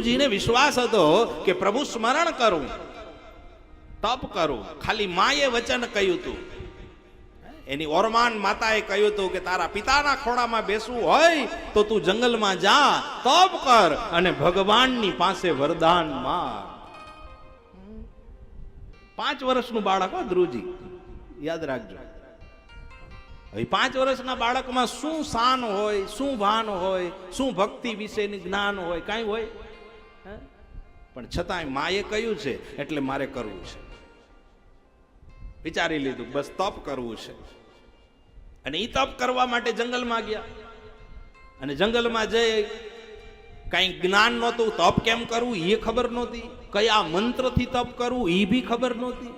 ધ્રુવજીને વિશ્વાસ હતો કે પ્રભુ સ્મરણ કરું, તપ કરું. ખાલી માએ વચન કહ્યું હતું, એની ઓરમાન માતાએ કહ્યું હતું કે તારા પિતાના ખોળામાં બેસવું હોય તો તું જંગલમાં જા, તપ કર અને ભગવાનની પાસે વરદાન માંગ. 5 વર્ષનું બાળક હો ધ્રુવજી, યાદ રાખજો. હવે 5 વર્ષના બાળકમાં શું શાન હોય, શું ભાન હોય, શું ભક્તિ વિશેની જ્ઞાન હોય, કાંઈ હોય? પણ છતાંય માએ કહ્યું છે એટલે મારે કરવું છે. વિચારી લીધું બસ તપ કરવું છે. અને એ તપ કરવા માટે જંગલમાં ગયા. અને જંગલમાં જઈ કઈ જ્ઞાન નહોતું, તપ કેમ કરવું એ ખબર નહોતી, કયા મંત્રથી તપ કરવું એ બી ખબર નહોતી.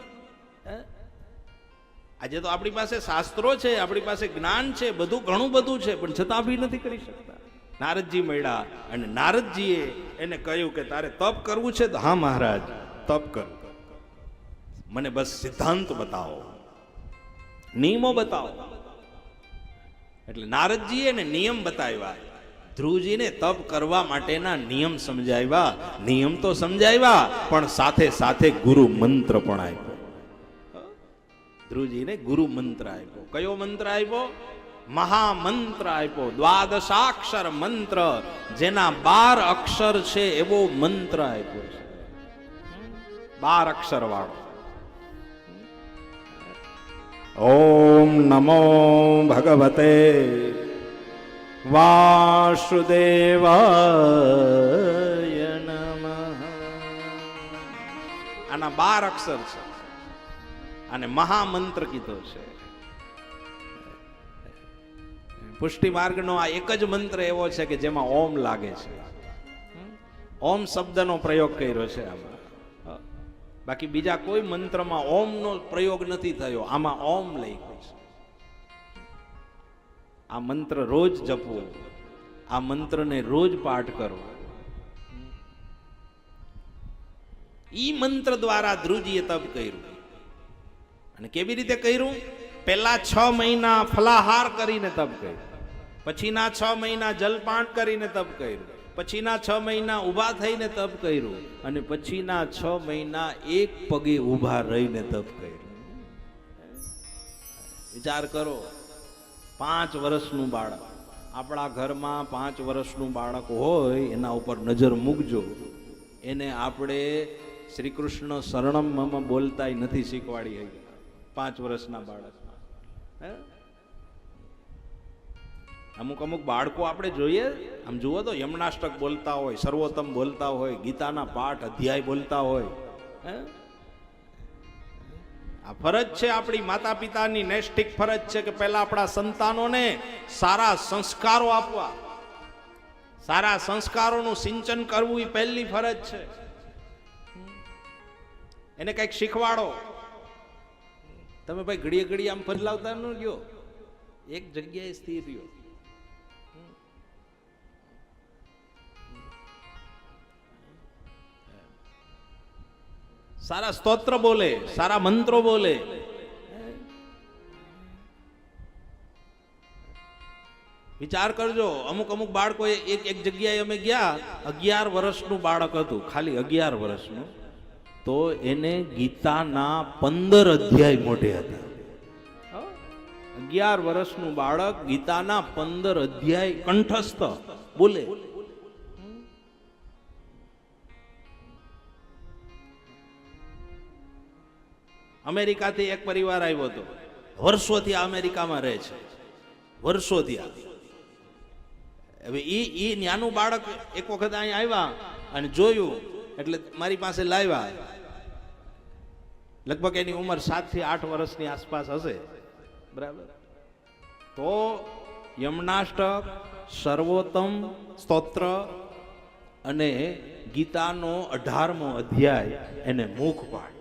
આજે તો આપણી પાસે શાસ્ત્રો છે, આપણી પાસે જ્ઞાન છે, બધું ઘણું બધું છે, પણ છતાં બી નથી કરી શકતા. નારદજી મળ્યા અને નારદજીએ એને કહ્યું કે તારે તપ કરવું છે? તો હા મહારાજ, તપ કરું. મને બસ સિદ્ધાંત બતાવો, નિયમો બતાવો. એટલે નારદજીએ એને નિયમ બતાવ્યા, ધ્રુવજીને તપ કરવા માટેના નિયમ સમજાવ્યા. નિયમ તો સમજાવ્યા પણ સાથે સાથે ગુરુ મંત્ર પણ આપ્યો. ધ્રુવજીને ગુરુ મંત્ર આપ્યો. કયો મંત્ર આપ્યો? મહામંત્ર આપ્યો. 12 મંત્ર, જેના 12 અક્ષર છે એવો મંત્ર આપ્યો છે. 12 અક્ષર વાળો. ઓમ નમો ભગવતે વાસુદેવાય નમઃ. આના 12 અક્ષર છે અને મહામંત્ર કીધો છે. પુષ્ટિ માર્ગનો આ એક જ મંત્ર એવો છે કે જેમાં ઓમ લાગે છે. ઓમ શબ્દનો પ્રયોગ કર્યો છે આમાં. બાકી બીજા કોઈ મંત્રમાં ઓમનો પ્રયોગ નથી થયો, આમાં ઓમ લખ્યું છે. આ મંત્ર રોજ જપવો, આ મંત્રને રોજ પાઠ કરવો. ઈ મંત્ર દ્વારા ધ્રુવજીએ તપ કર્યું. અને કેવી રીતે કર્યું? પહેલા 6 મહિના ફલાહાર કરીને તપ કર્યું, પછીના 6 મહિના જલપાન કરીને તપ કર્યું, પછીના 6 મહિના ઊભા થઈને તપ કર્યું, અને પછીના 6 મહિના એક પગે ઊભા રહીને તપ કર્યું. વિચાર કરો, 5 વર્ષનું બાળક, આપણા ઘરમાં 5 વર્ષનું બાળક હોય, એના ઉપર નજર મૂકજો. એને આપણે શ્રી કૃષ્ણ શરણમ મમ બોલતા નથી શીખવાડી. 5 વર્ષના બાળક, અમુક બાળકો આપણે જોઈએ, આમ જુઓ તો યમનાષ્ટક બોલતા હોય, સર્વોત્તમ બોલતા હોય, ગીતાના પાઠ અધ્યાય બોલતા હોય. આ ફરજ છે આપણી માતા પિતાની, નૈષ્ઠિક ફરજ છે કે પહેલા આપણા સંતાનોને સારા સંસ્કારો આપવા, સારા સંસ્કારોનું સિંચન કરવું એ પહેલી ફરજ છે. એને કંઈક શીખવાડો. તમે ભાઈ ઘડીએ ઘડીએ આમ બદલાવતા ન ગયો, એક જગ્યાએ સ્થિર રહ્યો. સારા સ્તોત્ર બોલે, સારા મંત્રો બોલે. વિચાર કરજો, અમુક બાળકો એક જગ્યાએ અમે ગયા, 11 વર્ષનું બાળક હતું, ખાલી 11 વર્ષનું, તો એને ગીતાના 15 અધ્યાય મોઢે હતા. 11 વર્ષનું બાળક ગીતાના 15 અધ્યાય કંઠસ્થ બોલે. અમેરિકાથી એક પરિવાર આવ્યો હતો, વર્ષોથી અમેરિકામાં રહે છે, વર્ષોથી. હવે એ નાનું બાળક એક વખત અહીં આવ્યા અને જોયું એટલે મારી પાસે લાવ્યા. લગભગ એની ઉંમર 7 થી 8 વર્ષની આસપાસ હશે, બરાબર. તો યમનાષ્ટક, સર્વોત્તમ સ્તોત્ર અને ગીતાનો 18મો અધ્યાય એને મુખ પાઠ,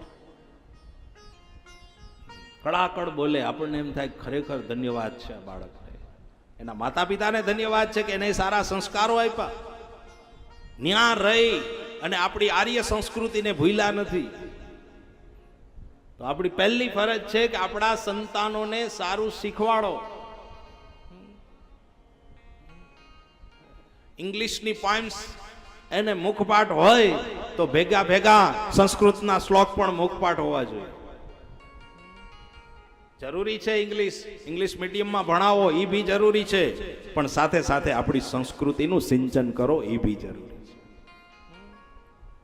કડાકડ બોલે. આપણને એમ થાય ખરેખર ધન્યવાદ છે આ બાળકને, એના માતા પિતાને ધન્યવાદ છે કે એને સારા સંસ્કારો આપ્યા, ન્યા રહી અને આપણી આર્ય સંસ્કૃતિને ભૂલ્યા નથી. તો આપણી પહેલી ફરજ છે કે આપણા સંતાનોને સારું શીખવાડો. ઇંગ્લિશની પોએમ્સ એને મુખપાઠ હોય તો ભેગા ભેગા સંસ્કૃતના શ્લોક પણ મુખપાઠ હોવા જોઈએ. જરૂરી છે ઇંગ્લિશ મીડિયમમાં ભણાવો એ બી જરૂરી છે, પણ સાથે સાથે આપણી સંસ્કૃતિનું સિંચન કરો એ બી જરૂરી છે.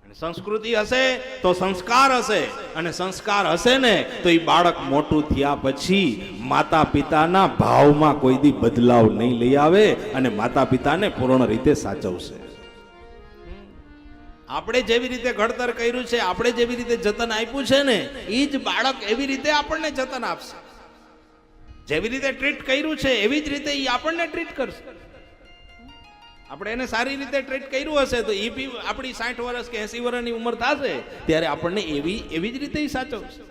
અને સંસ્કૃતિ હશે તો સંસ્કાર હશે, અને સંસ્કાર હશે ને તો એ બાળક મોટું થયા પછી માતા પિતાના ભાવમાં કોઈ દી બદલાવ નહીં લઈ આવે અને માતા પિતાને પૂર્ણ રીતે સાચવશે. આપણે જેવી રીતે ઘડતર કર્યું છે, આપણે જેવી રીતે જતન આપ્યું છે ને, એ જ બાળક એવી રીતે આપણને જતન આપશે. જેવી રીતે ટ્રીટ કર્યું છે એવી જ રીતે એ આપણને ટ્રીટ કરશે. આપણે એને સારી રીતે ટ્રીટ કર્યું હશે તો એ બી આપણી 60 વર્ષ કે 80 વર્ષની ઉંમર થશે ત્યારે આપણને એવી જ રીતે સાચવશે.